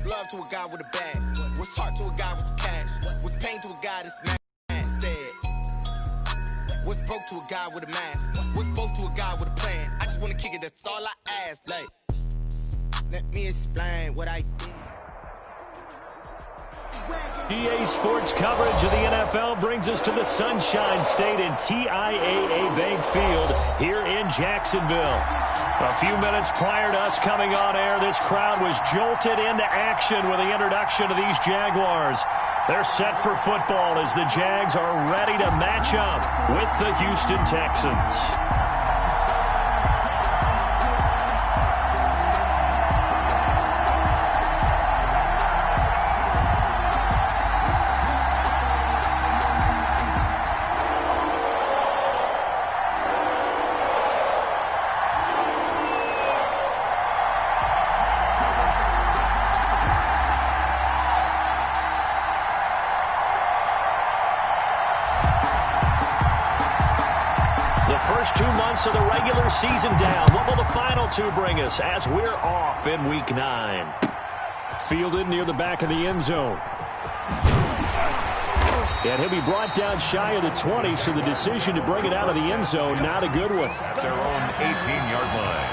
What's love to a guy with a bag? What's heart to a guy with some cash? What's pain to a guy that's mad? Said. What's broke to a guy with a mask? What's both to a guy with a plan? I just wanna kick it, that's all I ask. Like, let me explain what I did. EA Sports coverage of the NFL brings us to the Sunshine State in TIAA Bank Field here in Jacksonville. A few minutes prior to us coming on air, this crowd was jolted into action with the introduction of these Jaguars. They're set for football as the Jags are ready to match up with the Houston Texans. First 2 months of the regular season down. What will the final two bring us as we're off in Week 9? Fielded near the back of the end zone. And he'll be brought down shy of the 20, so the decision to bring it out of the end zone, not a good one. At their own 18-yard line.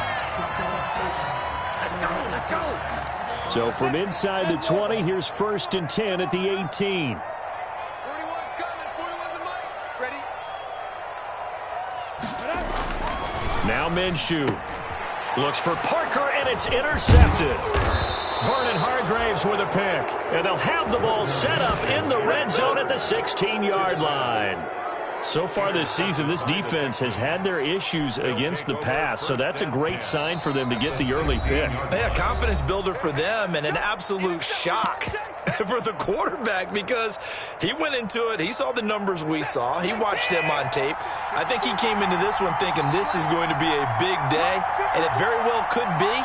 Let's go. So from inside the 20, here's 1st and 10 at the 18. Now Minshew looks for Parker, and it's intercepted. Vernon Hargreaves with a pick, and they'll have the ball set up in the red zone at the 16-yard line. So far this season, this defense has had their issues against the pass, so that's a great sign for them to get the early pick. Yeah, confidence builder for them and an absolute shock for the quarterback because he went into it. He saw the numbers we saw. He watched him on tape. I think he came into this one thinking this is going to be a big day, and it very well could be.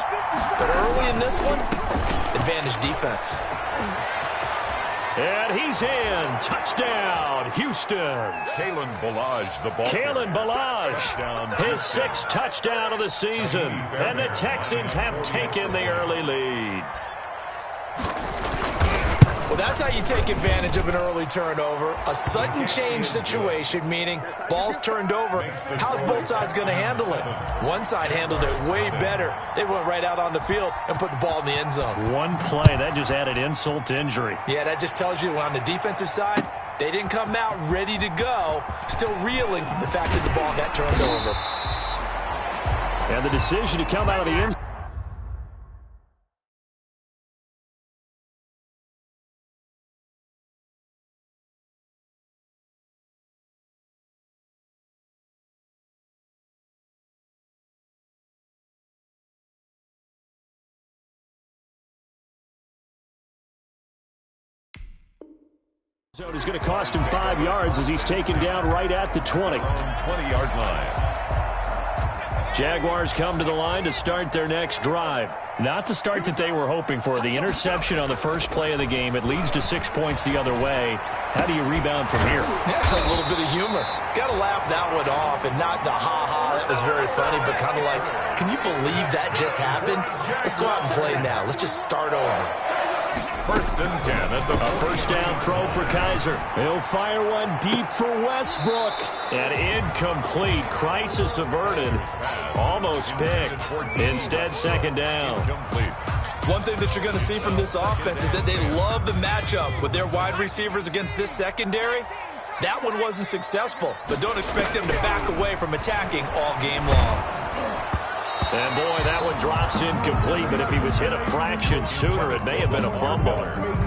But early in this one, advantage defense. And he's in. Touchdown, Houston. Kalen Ballage, the ball. Kalen Ballage, his 6th touchdown of the season. And the Texans have taken the early lead. Well, that's how you take advantage of an early turnover. A sudden change situation, meaning ball's turned over. How's both sides going to handle it? One side handled it way better. They went right out on the field and put the ball in the end zone. One play, that just added insult to injury. Yeah, that just tells you on the defensive side, they didn't come out ready to go, still reeling from the fact that the ball got turned over. And the decision to come out of the end zone. Zone is going to cost him 5 yards as he's taken down right at the 20. 20-yard line. Jaguars come to the line to start their next drive. Not the start that they were hoping for. The interception on the first play of the game. It leads to 6 points the other way. How do you rebound from here? Yeah, a little bit of humor. Got to laugh that one off and not the ha-ha. That was very funny, but kind of like, can you believe that just happened? Let's go out and play now. Let's just start over. 1st and 10 at the A first down throw for Kaiser. He'll fire one deep for Westbrook. And incomplete. Crisis averted. Almost picked. Instead, 2nd down. One thing that you're going to see from this offense is that they love the matchup with their wide receivers against this secondary. That one wasn't successful, but don't expect them to back away from attacking all game long. And boy, that one drops incomplete, but if he was hit a fraction sooner, it may have been a fumble.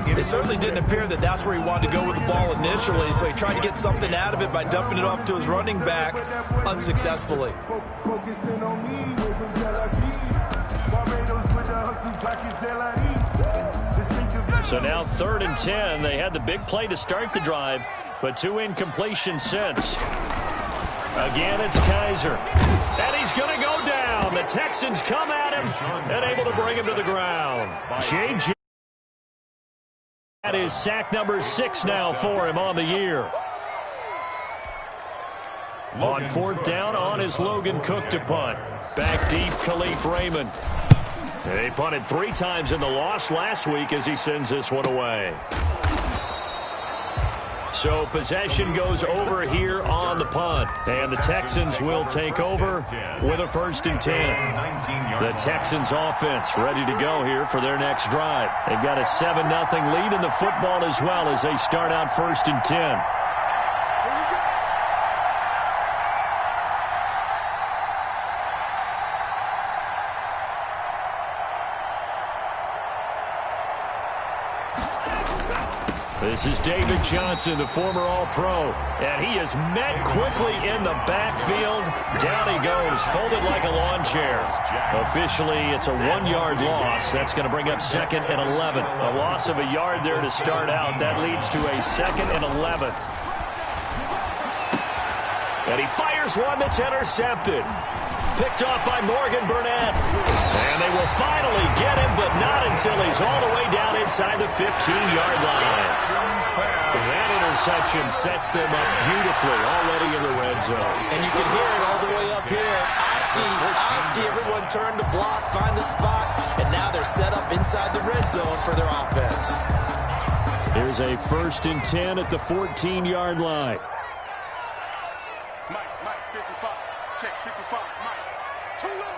It certainly didn't appear that that's where he wanted to go with the ball initially, so he tried to get something out of it by dumping it off to his running back unsuccessfully. So now 3rd and 10. They had the big play to start the drive, but 2 incompletions since. Again, it's Kaiser. And he's going to go down. The Texans come at him and able to bring him to the ground. J.J. That is sack number 6 now for him on the year. On 4th down, on is Logan Cook to punt. Back deep, Khalif Raymond. They punted 3 times in the loss last week as he sends this one away. So possession goes over here on the punt. And the Texans will take over with a 1st and 10. The Texans offense ready to go here for their next drive. They've got a 7-0 lead in the football as well as they start out 1st and 10. This is David Johnson, the former All-Pro, and he is met quickly in the backfield. Down he goes, folded like a lawn chair. Officially, it's a 1-yard loss. That's going to bring up 2nd and 11. A loss of a yard there to start out. That leads to a 2nd and 11. And he fires one that's intercepted. Picked off by Morgan Burnett. And they will finally get him, but not until he's all the way down inside the 15-yard line. That interception sets them up beautifully already in the red zone. And you can hear it all the way up here. Oski, everyone turned to block, find a spot, and now they're set up inside the red zone for their offense. Here's a 1st and 10 at the 14-yard line. Mike, 55. Check, 55, Mike. Too low,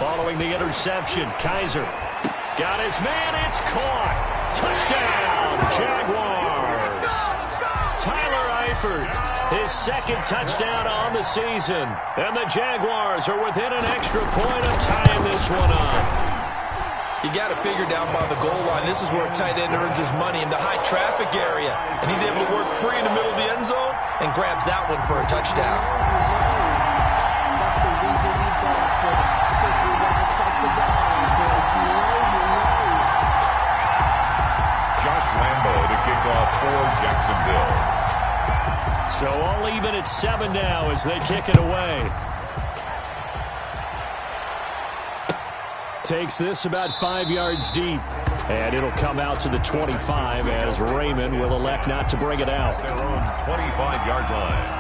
Following the interception, Kaiser got his man. It's caught. Touchdown, Jaguars. Tyler Eifert, his 2nd touchdown on the season. And the Jaguars are within an extra point of tying this one up. You got to figure down by the goal line. This is where a tight end earns his money in the high traffic area. And he's able to work free in the middle of the end zone and grabs that one for a touchdown. Josh Lambo to kick off for Jacksonville. So all even at 7 now as they kick it away. Takes this about 5 yards deep. And it'll come out to the 25 as Raymond will elect not to bring it out. Their own 25-yard line.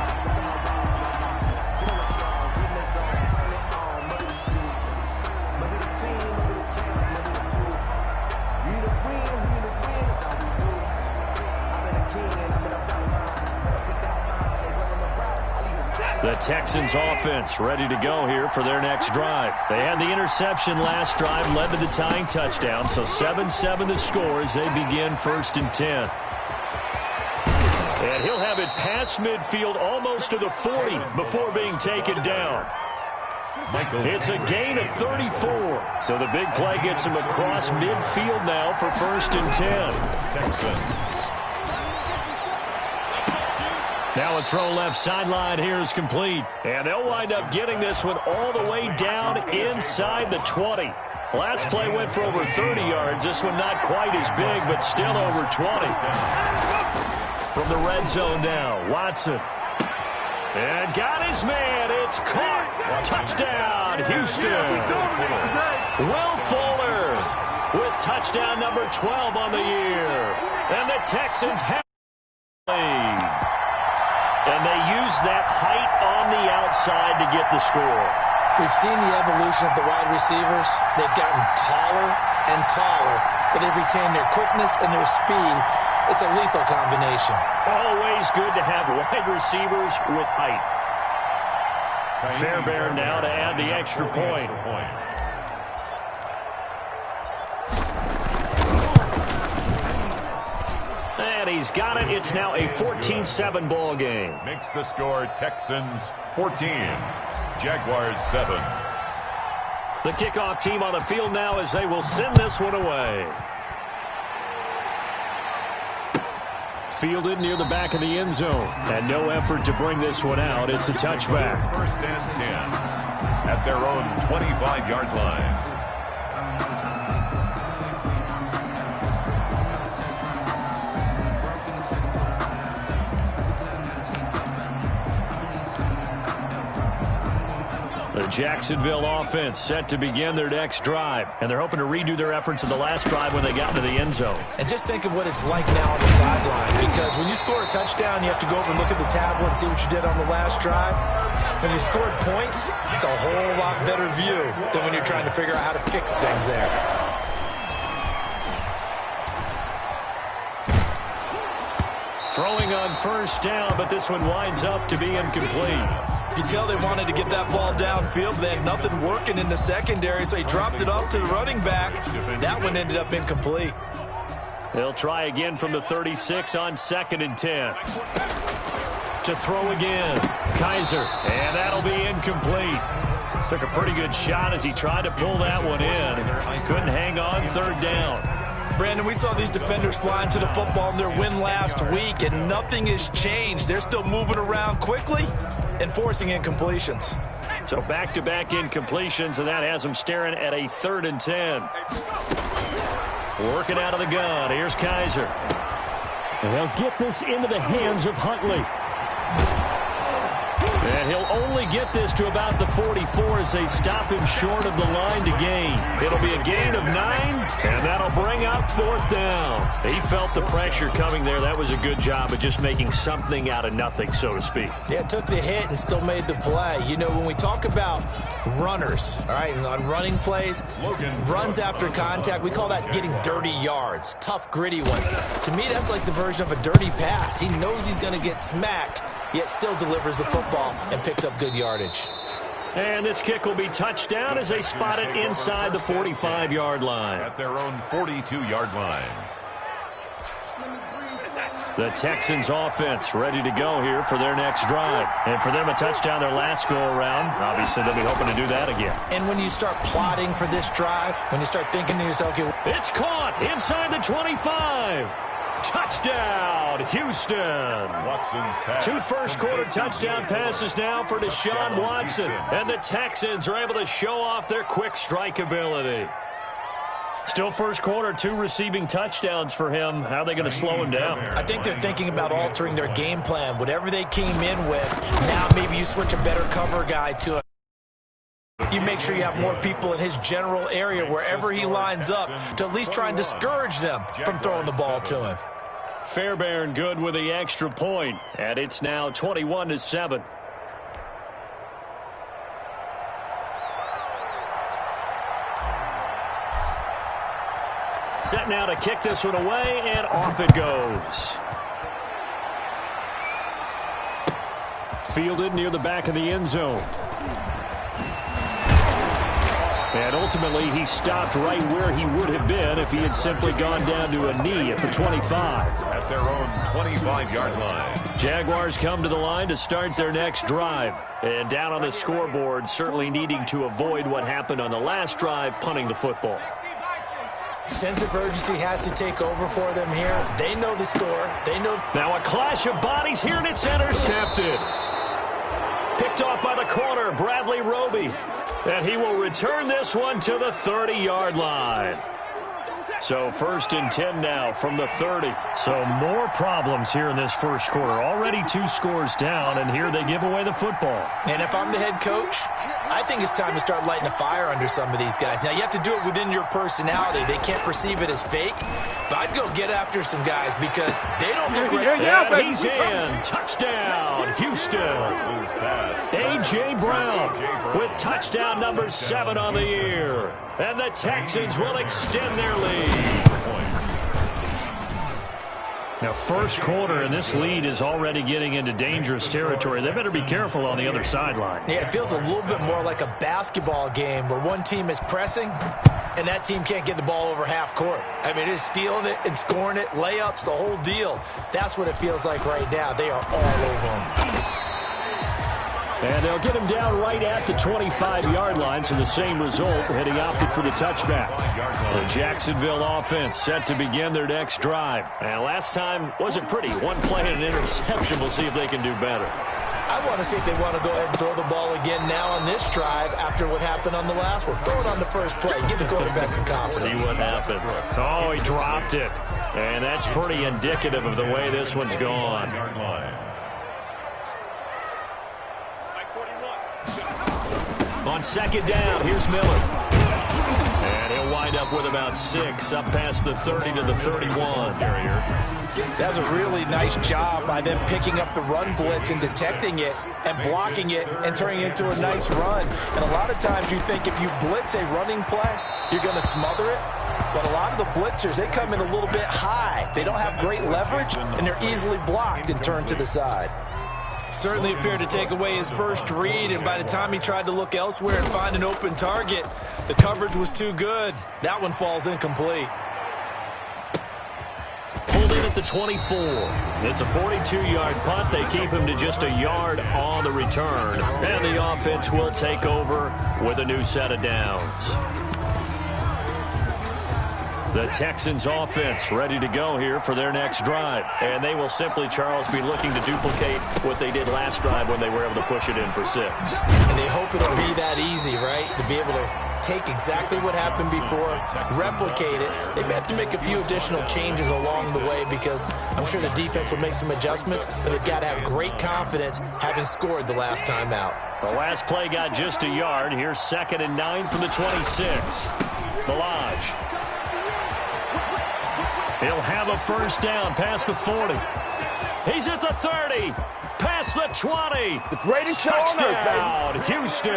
The Texans offense ready to go here for their next drive. They had the interception last drive, led to the tying touchdown, so 7-7 the score as they begin 1st and 10. And he'll have it past midfield almost to the 40 before being taken down. It's a gain of 34. So the big play gets him across midfield now for 1st and 10. Texans. Now a throw left sideline here is complete. And they'll wind up getting this one all the way down inside the 20. Last play went for over 30 yards. This one not quite as big, but still over 20. From the red zone now, Watson. And got his man. It's caught. Touchdown, Houston. Will Fuller with touchdown number 12 on the year. And the Texans have the lead. And they use that height on the outside to get the score. We've seen the evolution of the wide receivers. They've gotten taller and taller, but they've retained their quickness and their speed. It's a lethal combination. Always good to have wide receivers with height. Fairbairn now to add the extra point. And he's got it. It's now a 14-7 ball game. Makes the score Texans 14, Jaguars 7. The kickoff team on the field now as they will send this one away. Fielded near the back of the end zone. And no effort to bring this one out. It's a touchback. 1st and 10 at their own 25-yard line. Jacksonville offense set to begin their next drive, and they're hoping to redo their efforts in the last drive when they got into the end zone. And just think of what it's like now on the sideline, because when you score a touchdown, you have to go over and look at the tablet and see what you did on the last drive. When you scored points, it's a whole lot better view than when you're trying to figure out how to fix things there. Throwing on first down, but this one winds up to be incomplete. You can tell they wanted to get that ball downfield. They had nothing working in the secondary, so he dropped it off to the running back. That one ended up incomplete. They'll try again from the 36 on 2nd and 10. To throw again, Kaiser, and that'll be incomplete. Took a pretty good shot as he tried to pull that one in. Couldn't hang on 3rd down. Brandon, we saw these defenders flying to the football in their win last week, and nothing has changed. They're still moving around quickly and forcing incompletions. So back-to-back incompletions, and that has them staring at a 3rd and 10. Working out of the gun. Here's Kaiser. And they'll get this into the hands of Huntley. And he'll only get this to about the 44 as they stop him short of the line to gain. It'll be a gain of 9, and that'll bring up 4th down. He felt the pressure coming there. That was a good job of just making something out of nothing, so to speak. Yeah, took the hit and still made the play. You know, when we talk about runners, all right, and on running plays, runs after contact, we call that getting dirty yards, tough, gritty ones. To me, that's like the version of a dirty pass. He knows he's going to get smacked, yet still delivers the football and picks up good yardage. And this kick will be touchdown as they spot it inside the 45-yard line. At their own 42-yard line. The Texans offense ready to go here for their next drive. And for them, a touchdown their last go-around. Obviously, they'll be hoping to do that again. And when you start plotting for this drive, when you start thinking to yourself, okay, it's caught inside the 25. Touchdown, Houston. Watson's pass. 2 first-quarter touchdown passes now for Deshaun Watson. And the Texans are able to show off their quick strike ability. Still first quarter, 2 receiving touchdowns for him. How are they going to slow him down? I think they're thinking about altering their game plan. Whatever they came in with, now maybe you switch a better cover guy to it. You make sure you have more people in his general area wherever he lines up to at least try and discourage them from throwing the ball to him. Fairbairn good with the extra point, and it's now 21-7. Set now to kick this one away, and off it goes. Fielded near the back of the end zone. And ultimately, he stopped right where he would have been if he had simply gone down to a knee at the 25. At their own 25-yard line. Jaguars come to the line to start their next drive. And down on the scoreboard, certainly needing to avoid what happened on the last drive, punting the football. Sense of urgency has to take over for them here. They know the score. They know. Now a clash of bodies here, and it's intercepted. Picked off by the corner, Bradley Roby. And he will return this one to the 30-yard line. So 1st and 10 now from the 30. So more problems here in this first quarter. Already 2 scores down, and here they give away the football. And if I'm the head coach, I think it's time to start lighting a fire under some of these guys. Now, you have to do it within your personality. They can't perceive it as fake. But I'd go get after some guys because they don't look right. And he's in. Touchdown, Houston. A.J. Brown with touchdown number 7 on the year. And the Texans will extend their lead. Now, first quarter, and this lead is already getting into dangerous territory. They better be careful on the other sideline. Yeah, it feels a little bit more like a basketball game where one team is pressing and that team can't get the ball over half court. I mean, it is stealing it and scoring it, layups, the whole deal. That's what it feels like right now. They are all over them. And they'll get him down right at the 25-yard line, so the same result, and he opted for the touchback. The Jacksonville offense set to begin their next drive. And last time wasn't pretty. 1 play and an interception. We'll see if they can do better. I want to see if they want to go ahead and throw the ball again now on this drive after what happened on the last one. Throw it on the first play. Give the quarterback some confidence. See what happens. Oh, he dropped it. And that's pretty indicative of the way this one's gone. On On second down, here's Miller. And he'll wind up with about 6, up past the 30 to the 31. That's a really nice job by them picking up the run blitz and detecting it and blocking it and turning it into a nice run. And a lot of times you think if you blitz a running play, you're going to smother it. But a lot of the blitzers, they come in a little bit high. They don't have great leverage, and they're easily blocked and turned to the side. Certainly appeared to take away his first read, and by the time he tried to look elsewhere and find an open target, the coverage was too good. That one falls incomplete. Pulled in at the 24. It's a 42-yard punt. They keep him to just a yard on the return. And the offense will take over with a new set of downs. The Texans offense ready to go here for their next drive. And they will simply, Charles, be looking to duplicate what they did last drive when they were able to push it in for 6. And they hope it'll be that easy, right? To be able to take exactly what happened before, replicate it. They may have to make a few additional changes along the way because I'm sure the defense will make some adjustments, but they've got to have great confidence having scored the last time out. The last play got just a yard. Here's 2nd and 9 from the 26. Balaj. He'll have a first down past the 40. He's at the 30. Past the 20. The greatest show on earth, Touchdown, Houston.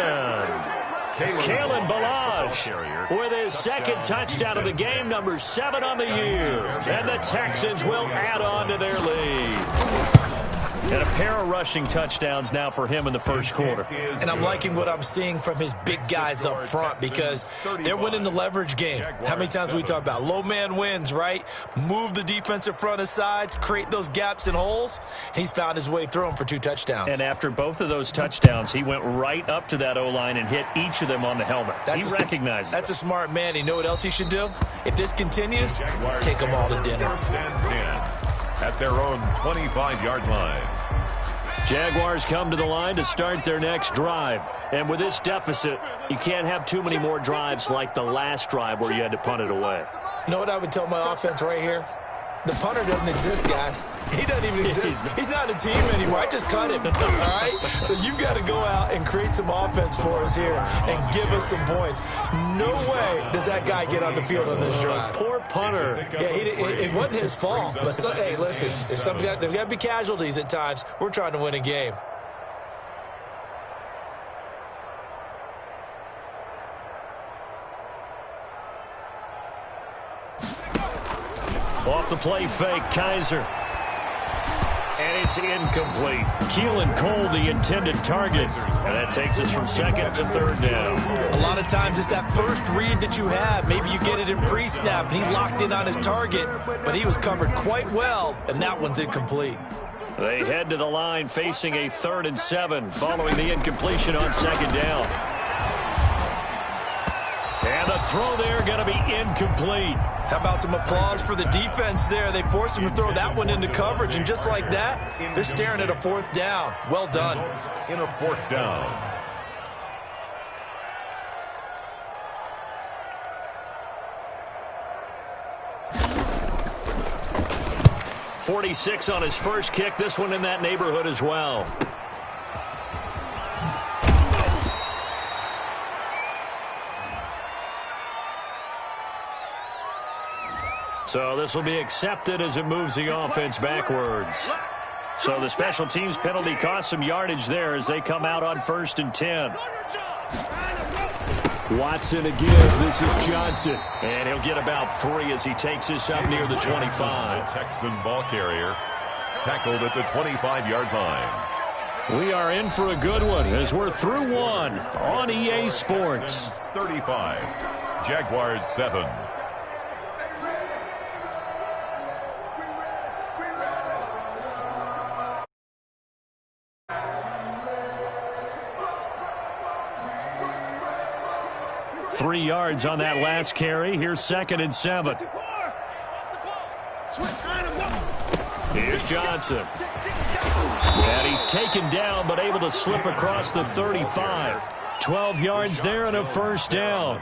Kalen Balaj with his second touchdown of the game, number 7 on the year. And the Texans will add on to their lead. And a pair of rushing touchdowns now for him in the first quarter. And I'm liking what I'm seeing from his big guys up front because they're winning the leverage game. How many times we talk about low man wins, right? Move the defensive front aside, create those gaps and holes. He's found his way through them for 2 touchdowns. And after both of those touchdowns, he went right up to that O-line and hit each of them on the helmet. He recognized it. That's a smart man. You know what else he should do? If this continues, take them all to dinner. First and 10 at their own 25-yard line. Jaguars come to the line to start their next drive. And with this deficit, you can't have too many more drives like the last drive where you had to punt it away. You know what I would tell my offense right here? The punter doesn't exist, guys. He doesn't even exist. He's not a team anymore. I just cut him, all right? So you've got to go out and create some offense for us here and give us some points. No way does that guy get on the field on this drive. Poor punter. Yeah, it wasn't his fault. But, hey, listen, if there's got to be casualties at times. We're trying to win a game. Off the play fake, Kaiser. And it's incomplete. Keelan Cole, the intended target. And that takes us from 2nd to 3rd down. A lot of times it's that first read that you have. Maybe you get it in pre-snap, and he locked in on his target, but he was covered quite well, and that one's incomplete. They head to the line facing a 3rd and 7 following the incompletion on 2nd down. And the throw there going to be incomplete. How about some applause for the defense there? They forced him to throw that one into coverage, and just like that, they're staring at a 4th down. Well done. In a 4th down. .46 on his first kick. This one in that neighborhood as well. So this will be accepted as it moves the offense backwards. So the special teams penalty cost some yardage there as they come out on 1st and 10. Watson again. This is Johnson. And he'll get about 3 as he takes this up near the 25. Texan ball carrier tackled at the 25-yard line. We are in for a good one as we're through one on EA Sports. 35. Jaguars 7. Three yards on that last carry. Here's 2nd and 7. Here's Johnson. And he's taken down but able to slip across the 35. 12 yards there and a first down.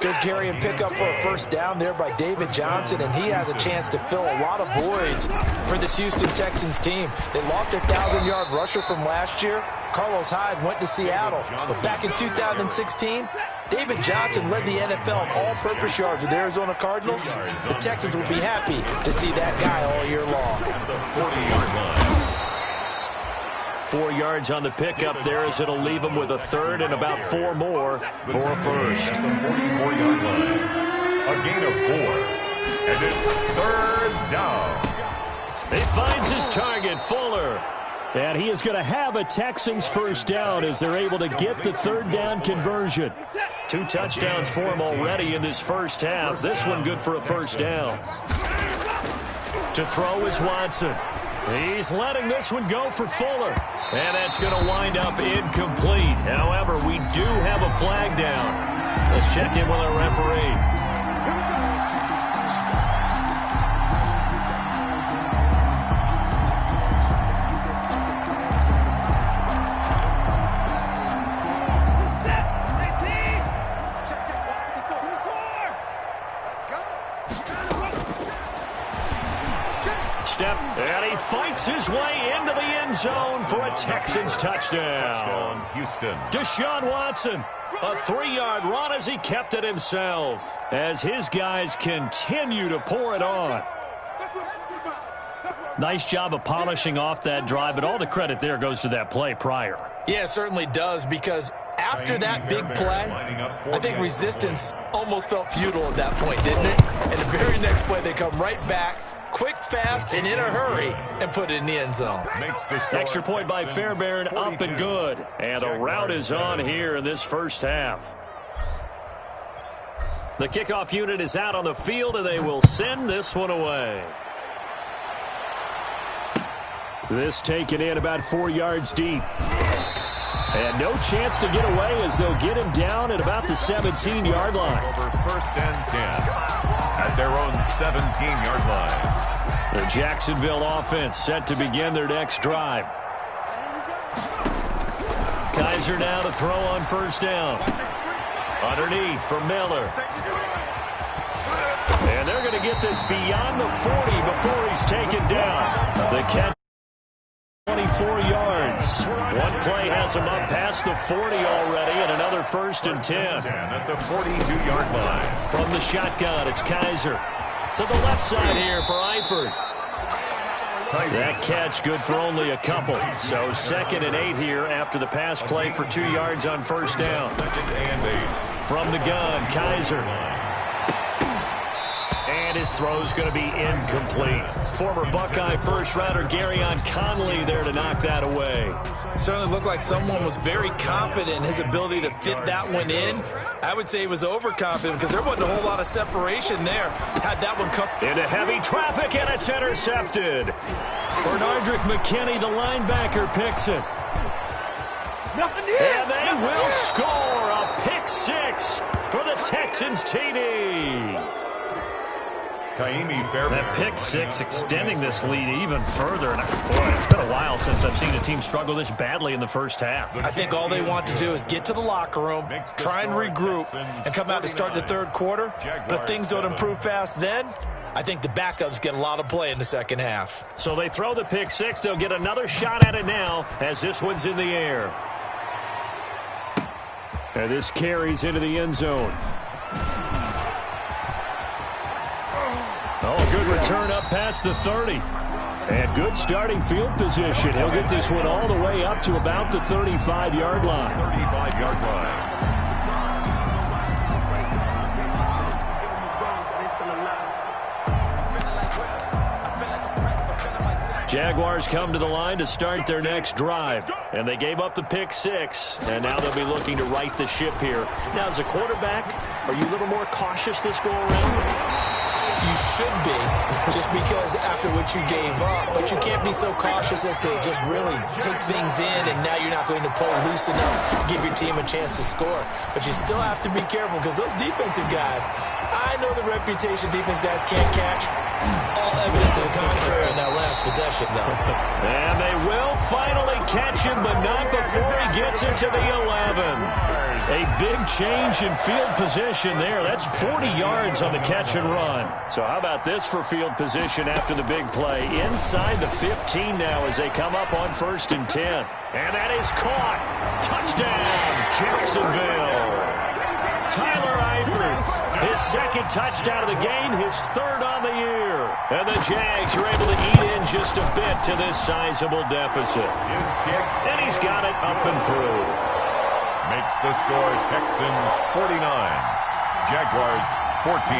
Good carry and pickup for a first down there by David Johnson, and he has a chance to fill a lot of voids for this Houston Texans team. They lost their 1,000-yard rusher from last year, Carlos Hyde went to Seattle. But back in 2016, David Johnson led the NFL in all-purpose yards with the Arizona Cardinals. The Texans will be happy to see that guy all year long. 40-yard line. 4 yards on the pickup there as it'll leave him with a third and about 4 more for a first. At the 44-yard line. A gain of 4. And it's third down. He finds his target, Fuller. And he is going to have a Texans first down as they're able to get the third down conversion. 2 touchdowns for him already in this first half. This one good for a first down. To throw is Watson. He's letting this one go for Fuller. And that's going to wind up incomplete. However, we do have a flag down. Let's check in with our referee. And he fights his way into the end zone for a Texans touchdown. Houston. Deshaun Watson, a 3-yard run as he kept it himself. As his guys continue to pour it on. Nice job of polishing off that drive, but all the credit there goes to that play prior. Yeah, it certainly does, because after that big play, I think resistance almost felt futile at that point, didn't it? And the very next play, they come right back, quick, fast, and in a hurry, and put it in the end zone. Extra point by Fairbairn, up and good. And the route is on here in this first half. The kickoff unit is out on the field, and they will send this one away. This taken in about 4 yards deep. And no chance to get away as they'll get him down at about the 17-yard line. Over first and 10 at their own 17-yard line. The Jacksonville offense set to begin their next drive. Kaiser now to throw on first down. Underneath for Miller. And they're going to get this beyond the 40 before he's taken down. The catch 24 yards. One play has him up past the 40 already, and another first and 10. At the 42-yard line. From the shotgun, it's Kaiser. To the left side here for Eifert. That catch good for only a couple. So 2nd and 8 here after the pass play for 2 yards on first down. 2nd and 8. From the gun, Kaiser. And his throw's going to be incomplete. Former Buckeye first-rounder Garyon Conley there to knock that away. Certainly looked like someone was very confident in his ability to fit that one in. I would say he was overconfident because there wasn't a whole lot of separation there. Had that one come into heavy traffic, and it's intercepted. Bernardrick McKinney, the linebacker, picks it. And they will score a pick 6 for the Texans TD. That pick 6 extending this lead even further. And boy, it's been a while since I've seen a team struggle this badly in the first half. I think all they want to do is get to the locker room, try and regroup, and come out to start the third quarter. But if things don't improve fast then, I think the backups get a lot of play in the second half. So they throw the pick 6. They'll get another shot at it now as this one's in the air. And this carries into the end zone. Oh, good return up past the 30. And good starting field position. He'll get this one all the way up to about the 35-yard line. 35-yard line. Jaguars come to the line to start their next drive. And they gave up the pick 6. And now they'll be looking to right the ship here. Now, as a quarterback, are you a little more cautious this go-around? You should be, just because after what you gave up. But you can't be so cautious as to just really take things in, and now you're not going to play loose enough to give your team a chance to score. But you still have to be careful, because those defensive guys, I know the reputation defense guys can't catch. All evidence to the contrary in that last possession, though. And they will finally catch him, but not before he gets into the 11. A big change in field position there. That's 40 yards on the catch and run. So how about this for field position after the big play? Inside the 15 now as they come up on 1st and 10. And that is caught. Touchdown, Jacksonville. Tyler Eifert, his 2nd touchdown of the game, his 3rd on the year. And the Jags are able to eat in just a bit to this sizable deficit. His kick. And he's got it up and through. Makes the score Texans 49, Jaguars 14.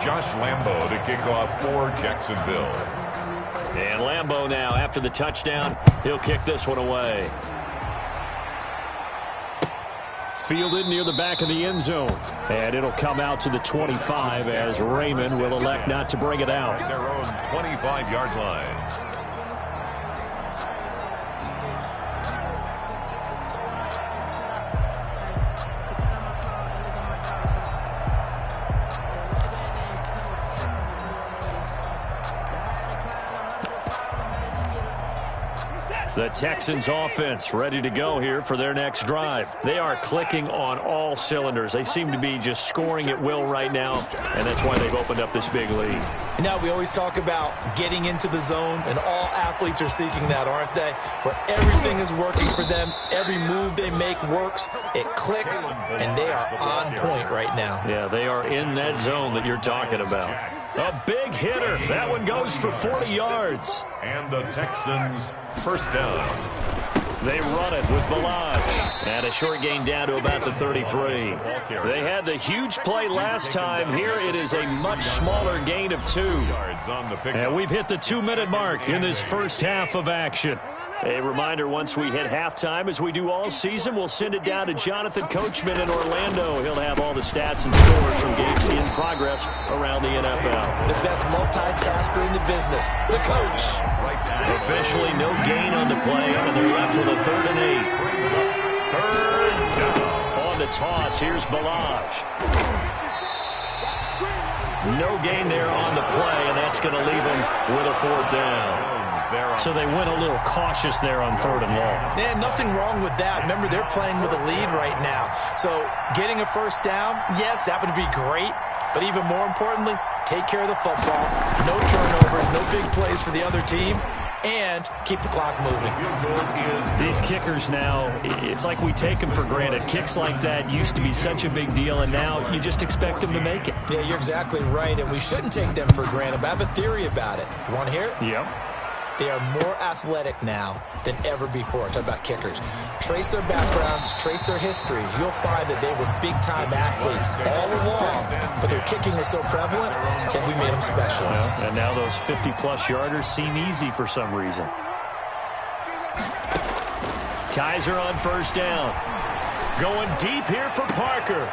Josh Lambo to kick off for Jacksonville. And Lambo now, after the touchdown, he'll kick this one away. Fielded near the back of the end zone. And it'll come out to the 25 as Raymond will elect not to bring it out. Their own 25-yard line. The Texans offense ready to go here for their next drive. They are clicking on all cylinders. They seem to be just scoring at will right now, and that's why they've opened up this big lead. And now we always talk about getting into the zone, and all athletes are seeking that, aren't they? Where everything is working for them. Every move they make works. It clicks, and they are on point right now. Yeah, they are in that zone that you're talking about. A big hitter. That one goes for 40 yards. And the Texans first down. They run it with Balaj. And a short gain down to about the 33. They had the huge play last time. Here it is a much smaller gain of 2. And we've hit the 2-minute mark in this first half of action. A reminder, once we hit halftime, as we do all season, we'll send it down to Jonathan Coachman in Orlando. He'll have all the stats and scores from games in progress around the NFL. The best multitasker in the business, the coach. Officially no gain on the play, and they're left with a 3rd and 8. 3rd down. On the toss, here's Balaj. No gain there on the play, and that's going to leave them with a 4th down. So they went a little cautious there on 3rd and long. Yeah, nothing wrong with that. Remember, they're playing with a lead right now. So getting a 1st down, yes, that would be great. But even more importantly, take care of the football. No turnovers, no big plays for the other team. And keep the clock moving. These kickers now, it's like we take them for granted. Kicks like that used to be such a big deal, and now you just expect them to make it. Yeah, you're exactly right, and we shouldn't take them for granted. But I have a theory about it. You want to hear it? Yep. They are more athletic now than ever before. Talk about kickers. Trace their backgrounds, trace their histories. You'll find that they were big-time athletes all along, but their kicking was so prevalent that we made them specialists. And now those 50-plus yarders seem easy for some reason. Kaiser on 1st down. Going deep here for Parker.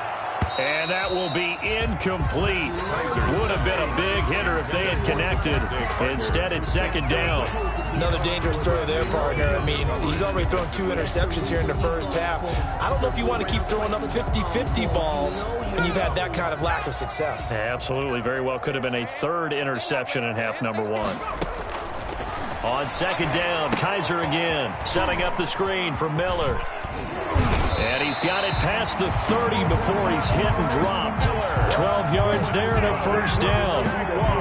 And that will be incomplete. Would have been a big hitter if they had connected. Instead, it's 2nd down. Another dangerous throw there, partner. I mean, he's already thrown 2 interceptions here in the first half. I don't know if you want to keep throwing up 50-50 balls when you've had that kind of lack of success. Absolutely. Very well could have been a 3rd interception in half number 1. On 2nd down, Kaiser again, setting up the screen for Miller. And he's got it past the 30 before he's hit and dropped. 12 yards there and a 1st down.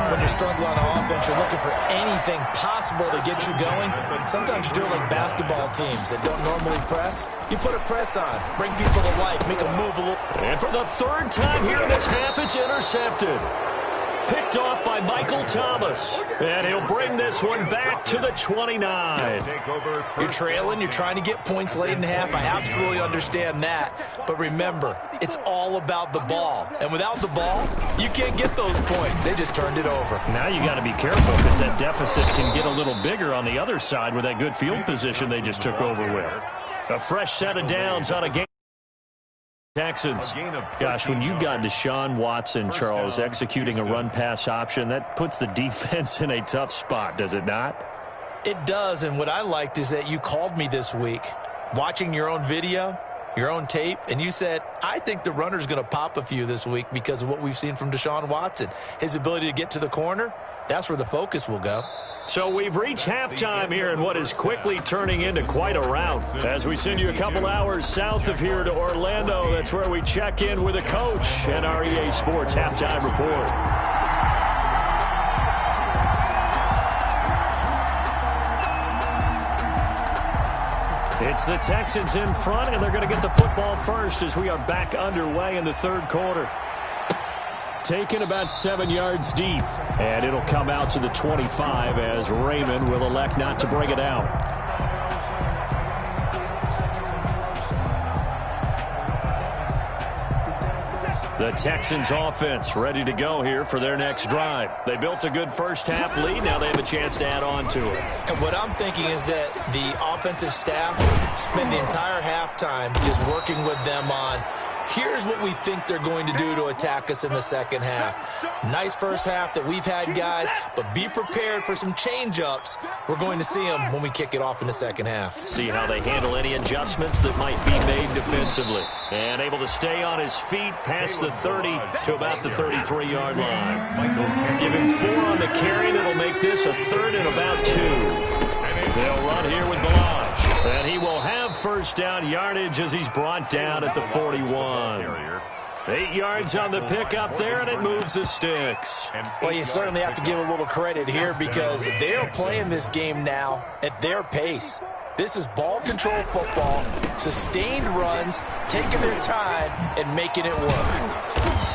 When you're struggling on offense, you're looking for anything possible to get you going. Sometimes you do it like basketball teams that don't normally press. You put a press on, bring people to life, make them move a little. And for the 3rd time here in this half, it's intercepted. Picked off by Michael Thomas. And he'll bring this one back to the 29. You're trailing. You're trying to get points late in half. I absolutely understand that. But remember, it's all about the ball. And without the ball, you can't get those points. They just turned it over. Now you got to be careful because that deficit can get a little bigger on the other side with that good field position they just took over with. A fresh set of downs on a game. Texans. Gosh, when you've got Deshaun Watson, Charles, executing a run-pass option, that puts the defense in a tough spot, does it not? It does, and what I liked is that you called me this week. Watching your own video, your own tape, and you said, I think the runner's going to pop a few this week because of what we've seen from Deshaun Watson. His ability to get to the corner, that's where the focus will go. So we've reached halftime here in what is quickly turning into quite a rout. As we send you a couple hours south of here to Orlando, that's where we check in with a coach and our EA Sports halftime report. It's the Texans in front, and they're going to get the football first as we are back underway in the third quarter. Taken about 7 yards deep, and it'll come out to the 25 as Raymond will elect not to bring it out. The Texans offense ready to go here for their next drive. They built a good first half lead. Now they have a chance to add on to it. And what I'm thinking is that the offensive staff spent the entire halftime just working with them on, here's what we think they're going to do to attack us in the second half. Nice first half that we've had, guys, but be prepared for some change-ups. We're going to see them when we kick it off in the second half. See how they handle any adjustments that might be made defensively. And able to stay on his feet past the 30 to about the 33-yard line. Give him 4 on the carry. That'll make this a third and about 2. They'll run here with Balaj. And he will have first down yardage as he's brought down at the 41. 8 yards on the pickup there, and it moves the sticks. Well, you certainly have to give a little credit here because they're playing this game now at their pace. This is ball control football, sustained runs, taking their time, and making it work.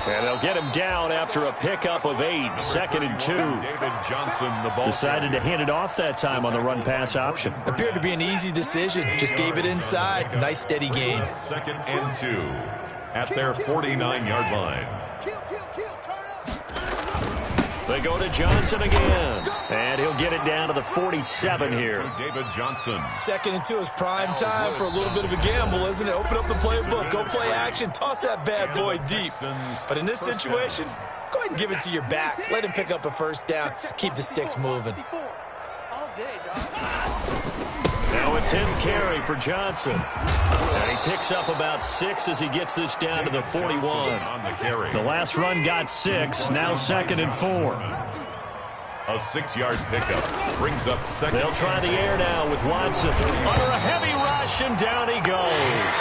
And they'll get him down after a pickup of 8, 2nd and 2. David Johnson, the ball. Decided to hand it off that time on the run-pass option. Appeared to be an easy decision. Just gave it inside. Nice, steady gain. 2nd and 2 at their 49-yard line. They go to Johnson again. And he'll get it down to the 47 here. David Johnson. 2nd and 2 is prime time for a little bit of a gamble, isn't it? Open up the playbook. Go play action. Toss that bad boy deep. But in this situation, go ahead and give it to your back. Let him pick up a first down. Keep the sticks moving. Now a 10th carry for Johnson. And he picks up about 6 as he gets this down to the 41. The last run got 6. Now 2nd and 4. A 6-yard pickup brings up 2nd. They'll try the air now with Watson. Under a heavy rush, and down he goes.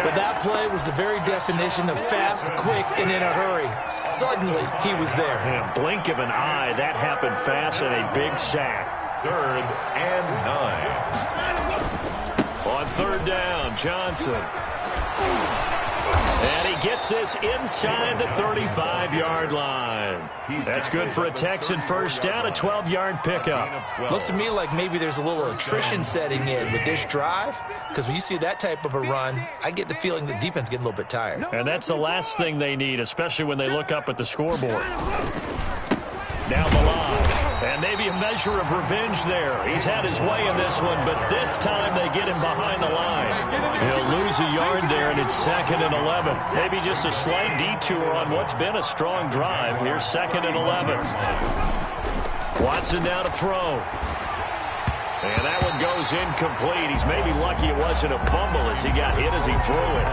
But that play was the very definition of fast, quick, and in a hurry. Suddenly, he was there. In a blink of an eye, that happened fast and a big sack. 3rd and 9. On 3rd down, Johnson. And he gets this inside the 35-yard line. That's good for a Texan first down, a 12-yard pickup. Looks to me like maybe there's a little attrition setting in with this drive, because when you see that type of a run, I get the feeling the defense getting a little bit tired. And that's the last thing they need, especially when they look up at the scoreboard. Now Balaj. And maybe a measure of revenge there. He's had his way in this one, but this time they get him behind the line. He'll lose a yard there, and it's 2nd and 11. Maybe just a slight detour on what's been a strong drive. Here's 2nd and 11. Watson now to throw. And that one goes incomplete. He's maybe lucky it wasn't a fumble as he got hit as he threw it.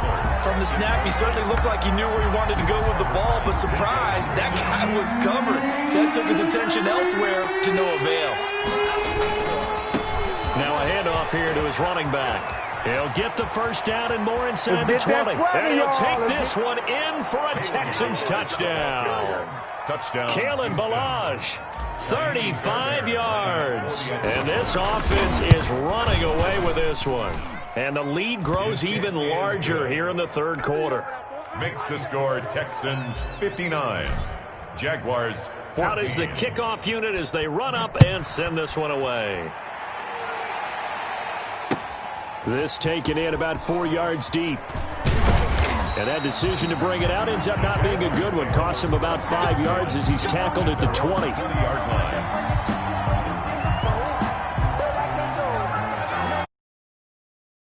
From the snap, he certainly looked like he knew where he wanted to go with the ball, but surprise, that guy was covered. So that took his attention elsewhere to no avail. Now a handoff here to his running back. He'll get the first down and more inside the 20. And he'll take this one in for a Texans touchdown. Kalen Balaj, 35 yards. And this offense is running away with this one. And the lead grows even larger here in the third quarter. Makes the score Texans 59. Jaguars 14. Out is the kickoff unit as they run up and send this one away. This taken in about 4 yards deep. And that decision to bring it out ends up not being a good one. Costs him about 5 yards as he's tackled at the 20.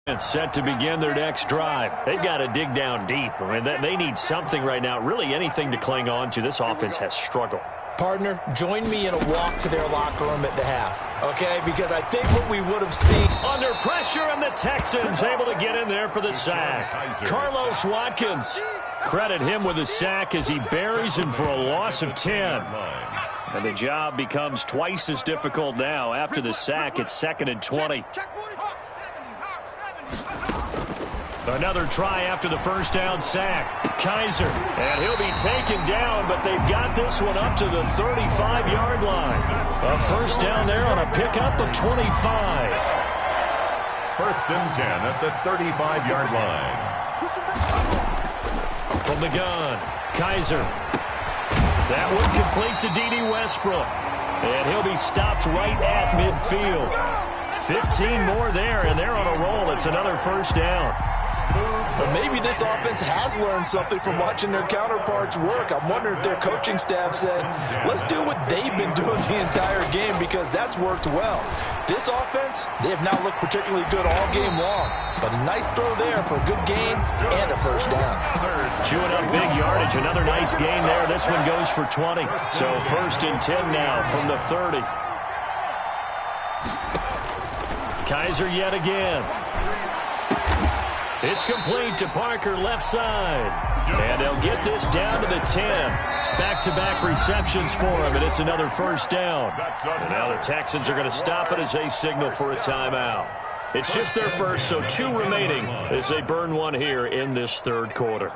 And set to begin their next drive. They've got to dig down deep. I mean, they need something right now, really anything to cling on to. This offense has struggled. Partner, join me in a walk to their locker room at the half, okay? Because I think what we would have seen... Under pressure, and the Texans able to get in there for the sack. Carlos Watkins. Credit him with a sack as he buries him for a loss of 10. And the job becomes twice as difficult now. After the sack, it's 2nd and 20. Another try after the first down sack. Kaiser, and he'll be taken down, but they've got this one up to the 35-yard line. A first down there on a pickup of 25. 1st and 10 at the 35-yard line. From the gun, Kaiser. That one complete to D.D. Westbrook. And he'll be stopped right at midfield. 15 more there, and they're on a roll. It's another first down. But maybe this offense has learned something from watching their counterparts work. I'm wondering if their coaching staff said, let's do what they've been doing the entire game, because that's worked well. This offense, they have not looked particularly good all game long. But a nice throw there for a good gain and a first down. Chewing up big yardage. Another nice gain there. This one goes for 20. So 1st and 10 now from the 30. Kaiser yet again. It's complete to Parker, left side. And they'll get this down to the 10. Back-to-back receptions for him, and it's another first down. And now the Texans are going to stop it as they signal for a timeout. It's just their first, so 2 remaining as they burn one here in this 3rd quarter.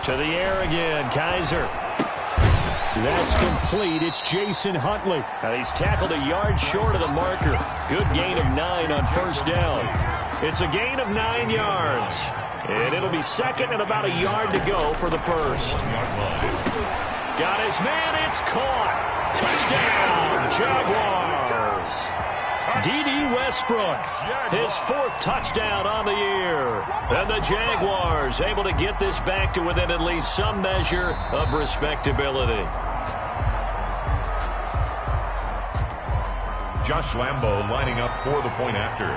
To the air again, Kaiser. That's complete. It's Jason Huntley. And he's tackled a yard short of the marker. Good gain of 9 on first down. It's a gain of 9 yards. And it'll be 2nd and about a yard to go for the first. Got his man. It's caught. Touchdown, Jaguars. D.D. Westbrook, his 4th touchdown on the year. And the Jaguars able to get this back to within at least some measure of respectability. Josh Lambo lining up for the point after.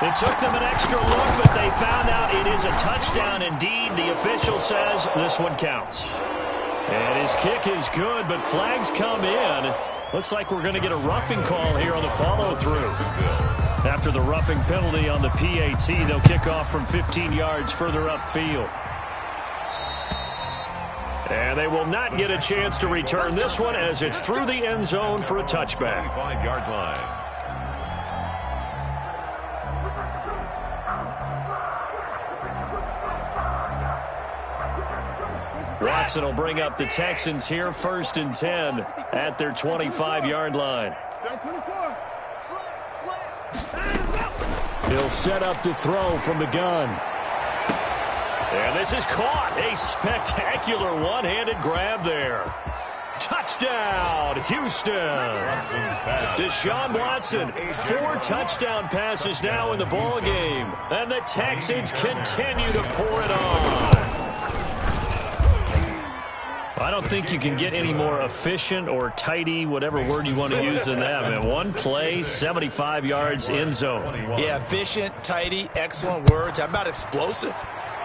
It took them an extra look, but they found out it is a touchdown indeed. The official says this one counts. And his kick is good, but flags come in. Looks like we're going to get a roughing call here on the follow-through. After the roughing penalty on the PAT, they'll kick off from 15 yards further upfield. And they will not get a chance to return this one as it's through the end zone for a touchback. 5-yard line. Watson will bring up the Texans here, 1st and 10 at their 25-yard line. He'll set up to throw from the gun. And this is caught. A spectacular one-handed grab there. Touchdown, Houston. Deshaun Watson, 4 touchdown passes now in the ballgame. And the Texans continue to pour it on. I don't think you can get any more efficient or tidy, whatever word you want to use than that, man. One play, 75 yards, end zone. Yeah, efficient, tidy, excellent words. How about explosive?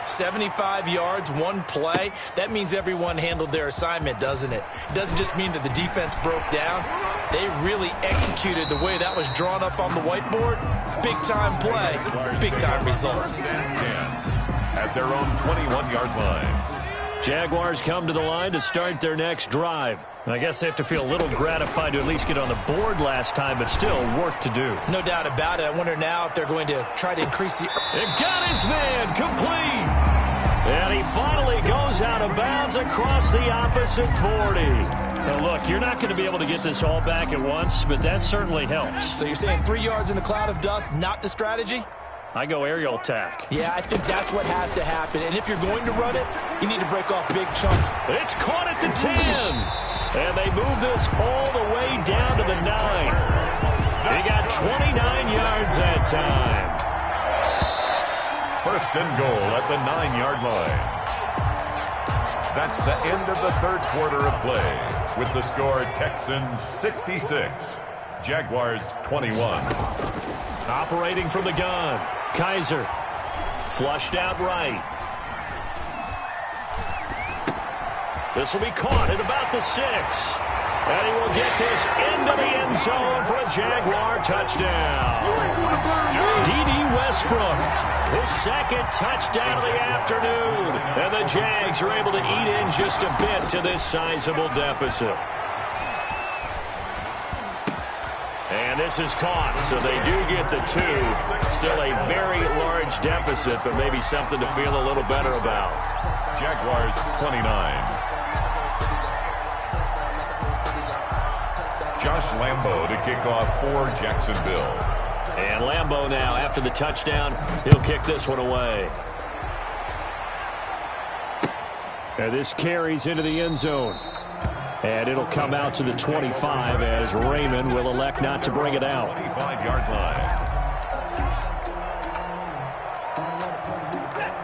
75 yards, one play. That means everyone handled their assignment, doesn't it? It doesn't just mean that the defense broke down. They really executed the way that was drawn up on the whiteboard. Big-time play, big-time result. At their own 21-yard line. Jaguars come to the line to start their next drive. I guess they have to feel a little gratified to at least get on the board last time, but still work to do. No doubt about it. I wonder now if they're going to try to increase the... They've got his man complete. And he finally goes out of bounds across the opposite 40. Now, look, you're not going to be able to get this all back at once, but that certainly helps. So you're saying 3 yards in a cloud of dust, not the strategy? I go aerial attack. Yeah, I think that's what has to happen. And if you're going to run it, you need to break off big chunks. It's caught at the 10. And they move this all the way down to the 9. They got 29 yards that time. 1st and goal at the 9-yard line. That's the end of the 3rd quarter of play. With the score, Texans 66, Jaguars 21. Operating from the gun, Kaiser. Flushed out right. This will be caught at about the 6. And he will get this into the end zone for a Jaguar touchdown. D.D. Westbrook, his second touchdown of the afternoon. And the Jags are able to eat in just a bit to this sizable deficit. And this is caught, so they do get the 2. Still a very large deficit, but maybe something to feel a little better about. Jaguars 29. Josh Lambo to kick off for Jacksonville. And Lambo now, after the touchdown, he'll kick this one away. And this carries into the end zone. And it'll come out to the 25 as Raymond will elect not to bring it out. 25-yard line.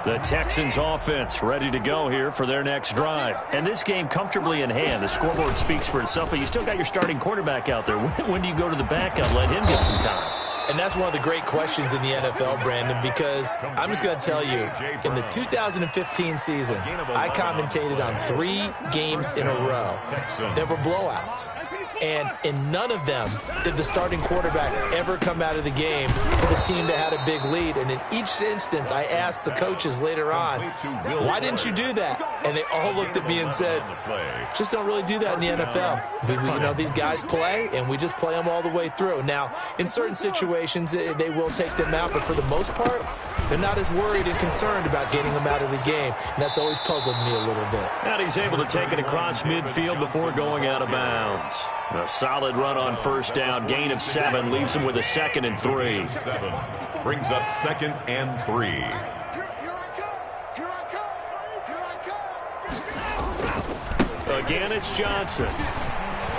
The Texans offense ready to go here for their next drive. And this game comfortably in hand. The scoreboard speaks for itself, but you still got your starting quarterback out there. When do you go to the backup, let him get some time? And that's one of the great questions in the NFL, Brandon, because I'm just going to tell you, in the 2015 season, I commentated on 3 games in a row that were blowouts. And in none of them did the starting quarterback ever come out of the game for the team that had a big lead. And in each instance, I asked the coaches later on, why didn't you do that? And they all looked at me and said, just don't really do that in the NFL. These guys play, and we just play them all the way through. Now, in certain situations, they will take them out, but for the most part, they're not as worried and concerned about getting them out of the game. And that's always puzzled me a little bit. And he's able to take it across midfield before going out of bounds. A solid run on first down. Gain of 7 leaves him with a 2nd and 3. 7 brings up 2nd and 3. Again, it's Johnson.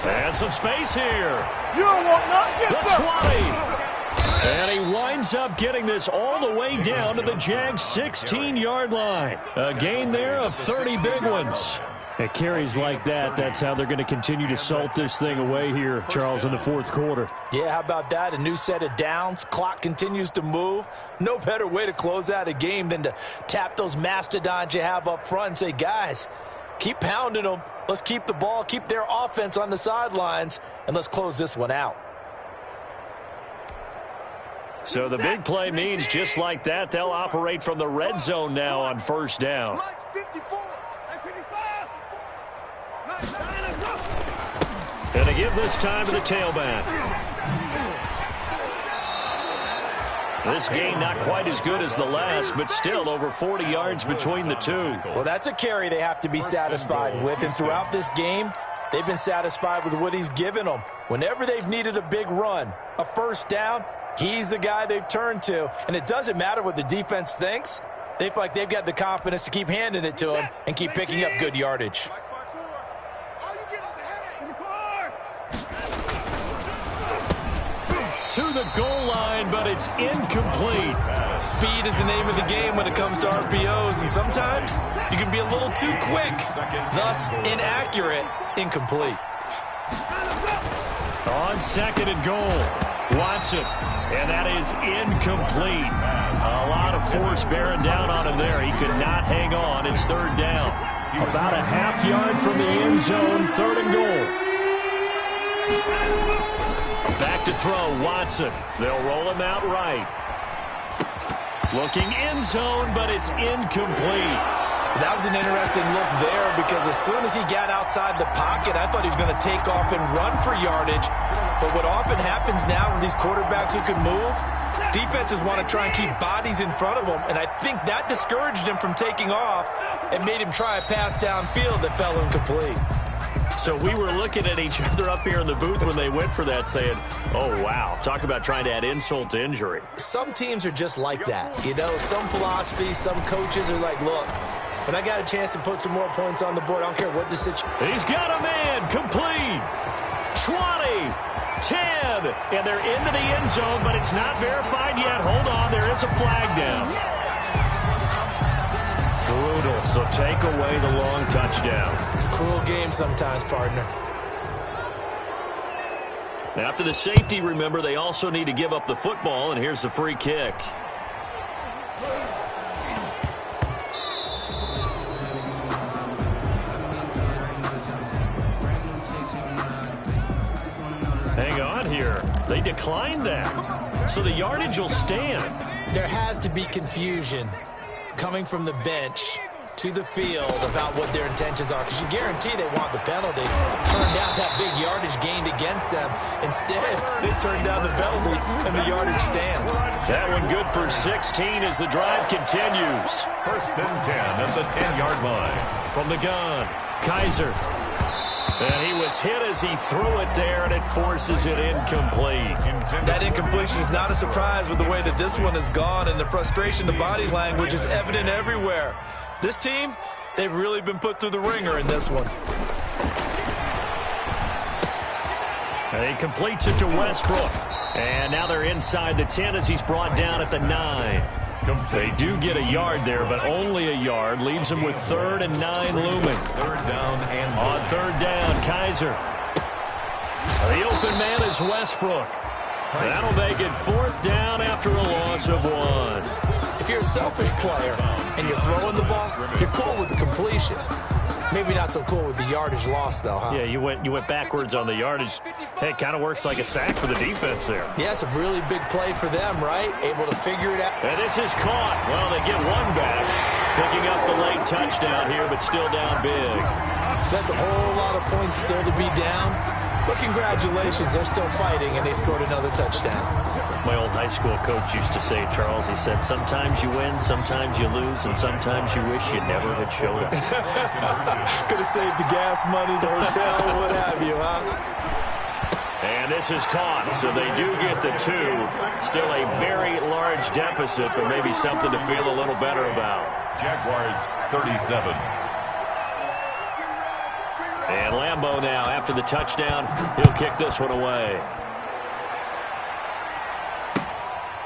And some space here. You don't want nothing. The 20. And he winds up getting this all the way down to the Jags' 16-yard line. A gain there of 30 big ones. It carries like that. That's how they're going to continue to salt this thing away here, Charles, in the 4th quarter. Yeah, how about that? A new set of downs. Clock continues to move. No better way to close out a game than to tap those mastodons you have up front and say, guys, keep pounding them. Let's keep the ball, keep their offense on the sidelines, and let's close this one out. So the big play means just like that, they'll operate from the red zone now on first down. And to give this time to the tailback. This game not quite as good as the last, but still over 40 yards between the two. Well, that's a carry they have to be satisfied with. And throughout this game, they've been satisfied with what he's given them. Whenever they've needed a big run, a first down, he's the guy they've turned to. And it doesn't matter what the defense thinks. They feel like they've got the confidence to keep handing it to him and keep picking up good yardage. To the goal line, but it's incomplete. Speed is the name of the game when it comes to RPOs, and sometimes you can be a little too quick, thus inaccurate, incomplete. On 2nd and goal, Watson, and that is incomplete. A lot of force bearing down on him there. He could not hang on. It's 3rd down. About a half yard from the end zone, 3rd and goal. Back to throw, Watson. They'll roll him out right. Looking end zone, but it's incomplete. That was an interesting look there because as soon as he got outside the pocket, I thought he was going to take off and run for yardage. But what often happens now with these quarterbacks who can move, defenses want to try and keep bodies in front of them, and I think that discouraged him from taking off and made him try a pass downfield that fell incomplete. So we were looking at each other up here in the booth when they went for that saying, oh, wow, talk about trying to add insult to injury. Some teams are just like that. You know, some philosophies, some coaches are like, look, when I got a chance to put some more points on the board, I don't care what the situation. He's got a man, complete, 20, 10, and they're into the end zone, but it's not verified yet. Hold on, there is a flag down. Brutal, so take away the long touchdown. It's a cruel game sometimes, partner. After the safety, remember, they also need to give up the football, and here's the free kick. They declined that. So the yardage will stand. There has to be confusion coming from the bench to the field about what their intentions are, because you guarantee they want the penalty. Turned down that big yardage gained against them. Instead, they turned down the penalty, and the yardage stands. That one good for 16 as the drive continues. 1st and 10 at the 10-yard line. From the gun, Kaiser. And he was hit as he threw it there, and it forces it incomplete. That incompletion is not a surprise with the way that this one has gone, and the frustration, the body language is evident everywhere. This team, they've really been put through the ringer in this one. And he completes it to Westbrook. And now they're inside the 10 as he's brought down at the 9. They do get a yard there, but only a yard. Leaves them with 3rd and 9 looming. 3rd down and on 3rd down, Kaiser. The open man is Westbrook. That'll make it 4th down after a loss of 1. If you're a selfish player and you're throwing the ball, you're cool with the completion. Maybe not so cool with the yardage loss, though, huh? Yeah, you went backwards on the yardage. Hey, it kind of works like a sack for the defense there. Yeah, it's a really big play for them, right? Able to figure it out. And this is caught. Well, they get one back. Picking up the late touchdown here, but still down big. That's a whole lot of points still to be down. But congratulations, they're still fighting, and they scored another touchdown. My old high school coach used to say, Charles, he said, sometimes you win, sometimes you lose, and sometimes you wish you never had showed up. Could have saved the gas money, the hotel, what have you, huh? And this is caught, so they do get the 2. Still a very large deficit, but maybe something to feel a little better about. Jaguars 37. And Lambeau now, after the touchdown, he'll kick this one away.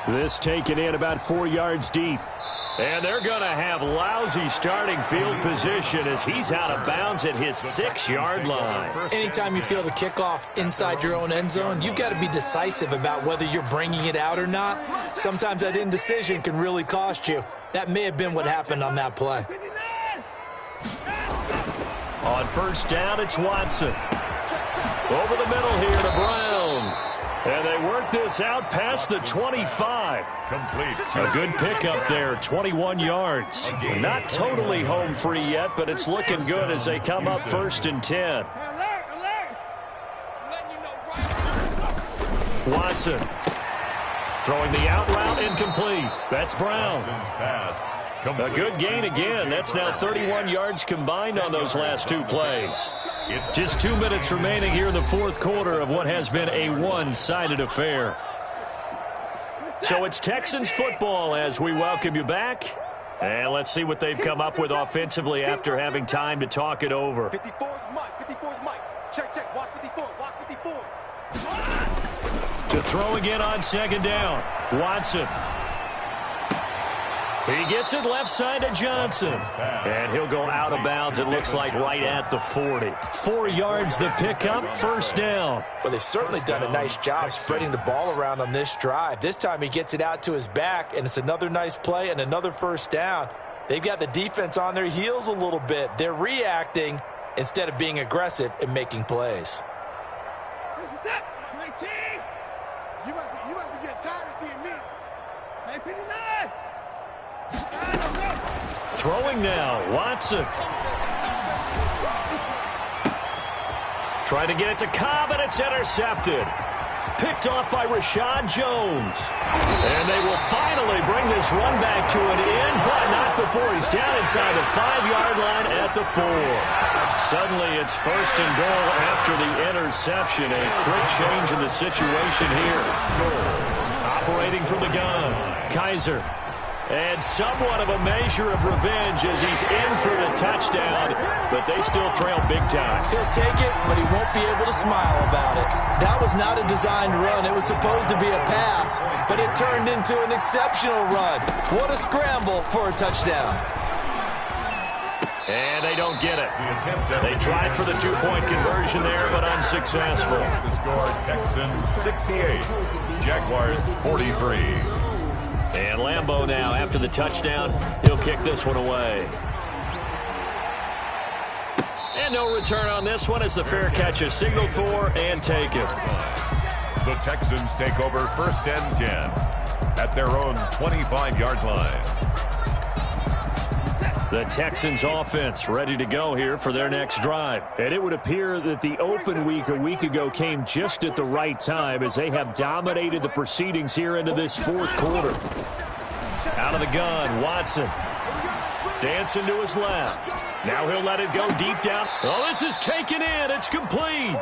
This taken in about 4 yards deep. And they're going to have lousy starting field position as he's out of bounds at his 6-yard line. Anytime you feel the kickoff inside your own end zone, you've got to be decisive about whether you're bringing it out or not. Sometimes that indecision can really cost you. That may have been what happened on that play. On 1st down, it's Watson. Over the middle here to Brown. And they work this out past the 25. Complete. A good pickup there, 21 yards. Not totally home free yet, but it's looking good as they come up 1st and 10. Watson throwing the out route incomplete. That's Brown. A good gain again. That's now 31 yards combined on those last 2 plays. Just 2 minutes remaining here in the 4th quarter of what has been a one-sided affair. So it's Texans football as we welcome you back. And let's see what they've come up with offensively after having time to talk it over. 54 is Mike. 54 is Mike. Check. Watch 54. Watch 54. To throw again on 2nd down. Watson. He gets it left side to Johnson. And he'll go out of bounds, it looks like, right at the 40. 4 yards the pickup, 1st down. Well, they've certainly done a nice job spreading the ball around on this drive. This time he gets it out to his back, and it's another nice play and another 1st down. They've got the defense on their heels a little bit. They're reacting instead of being aggressive and making plays. This is it. 19. You must be getting tired of seeing me. Hey, 59. Throwing now, Watson. Trying to get it to Cobb, and it's intercepted. Picked off by Rashad Jones. And they will finally bring this run back to an end, but not before he's down inside the 5-yard line at the 4. Suddenly it's 1st and goal after the interception. A quick change in the situation here. Operating from the gun, Kaiser. And somewhat of a measure of revenge as he's in for the touchdown, but they still trail big time. He'll take it, but he won't be able to smile about it. That was not a designed run. It was supposed to be a pass, but it turned into an exceptional run. What a scramble for a touchdown. And they don't get it. They tried for the 2-point conversion there, but unsuccessful. The score, Texans 68, Jaguars 43. And Lambeau now, after the touchdown, he'll kick this one away. And no return on this one as the fair catch is signaled for and taken. The Texans take over 1st and 10 at their own 25-yard line. The Texans offense ready to go here for their next drive. And it would appear that the open week a week ago came just at the right time as they have dominated the proceedings here into this 4th quarter. Out of the gun, Watson. Dancing to his left. Now he'll let it go deep down. Oh, this is taken in. It's complete.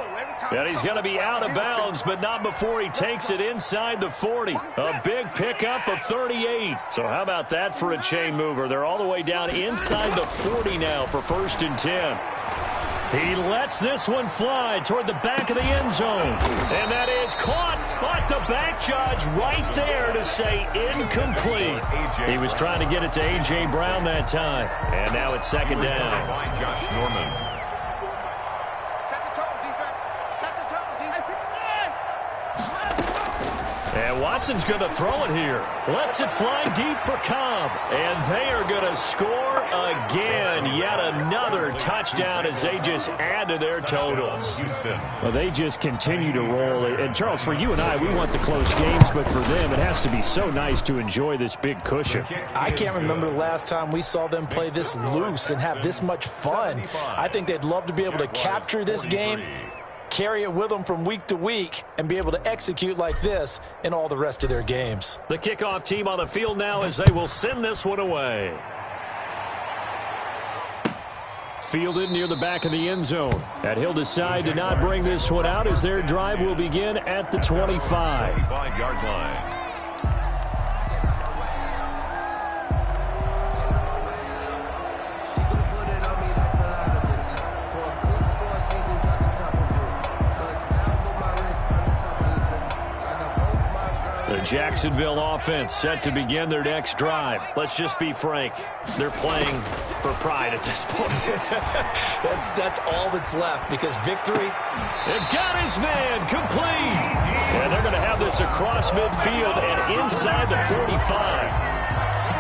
And he's going to be out of bounds, but not before he takes it inside the 40. A big pickup of 38. So how about that for a chain mover? They're all the way down inside the 40 now for 1st and 10. He lets this one fly toward the back of the end zone. And that is caught, but the back judge right there to say incomplete. He was trying to get it to A.J. Brown that time. And now it's 2nd down. By Josh Norman. And Watson's going to throw it here. Lets it fly deep for Cobb. And they are going to score again. Yet another touchdown as they just add to their totals. Well, they just continue to roll. And, Charles, for you and I, we want the close games. But for them, it has to be so nice to enjoy this big cushion. I can't remember the last time we saw them play this loose and have this much fun. I think they'd love to be able to capture this game, carry it with them from week to week, and be able to execute like this in all the rest of their games. The kickoff team on the field now as they will send this one away. Fielded near the back of the end zone. And he'll decide to not bring this one out as their drive will begin at the 25. 25-yard line. The Jacksonville offense set to begin their next drive. Let's just be frank. They're playing for pride at this point. That's all that's left because victory. It got his man complete. And they're going to have this across midfield and inside the 45.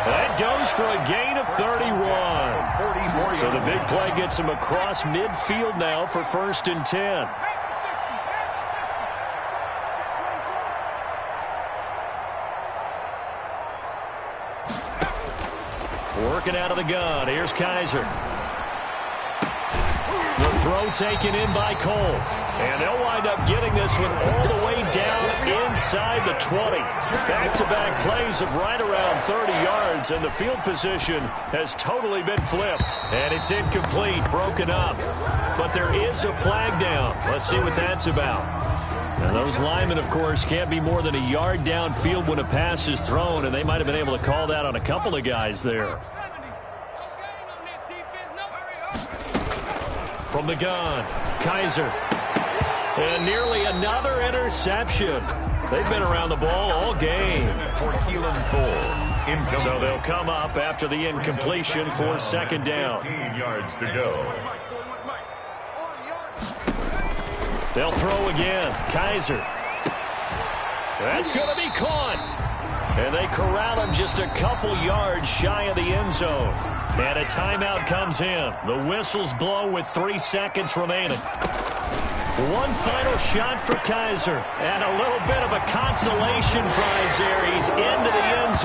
That goes for a gain of 31. So the big play gets him across midfield now for 1st and 10. Working out of the gun. Here's Kaiser. The throw taken in by Cole. And they'll wind up getting this one all the way down inside the 20. Back-to-back plays of right around 30 yards, and the field position has totally been flipped. And it's incomplete, broken up. But there is a flag down. Let's see what that's about. And those linemen, of course, can't be more than a yard downfield when a pass is thrown, and they might have been able to call that on a couple of guys there. From the gun, Kaiser. And nearly another interception. They've been around the ball all game. So they'll come up after the incompletion for 2nd down. 15 yards to go. They'll throw again. Kaiser. That's going to be caught. And they corral him just a couple yards shy of the end zone. And a timeout comes in. The whistles blow with 3 seconds remaining. One final shot for Kaiser. And a little bit of a consolation prize there. He's into the end zone.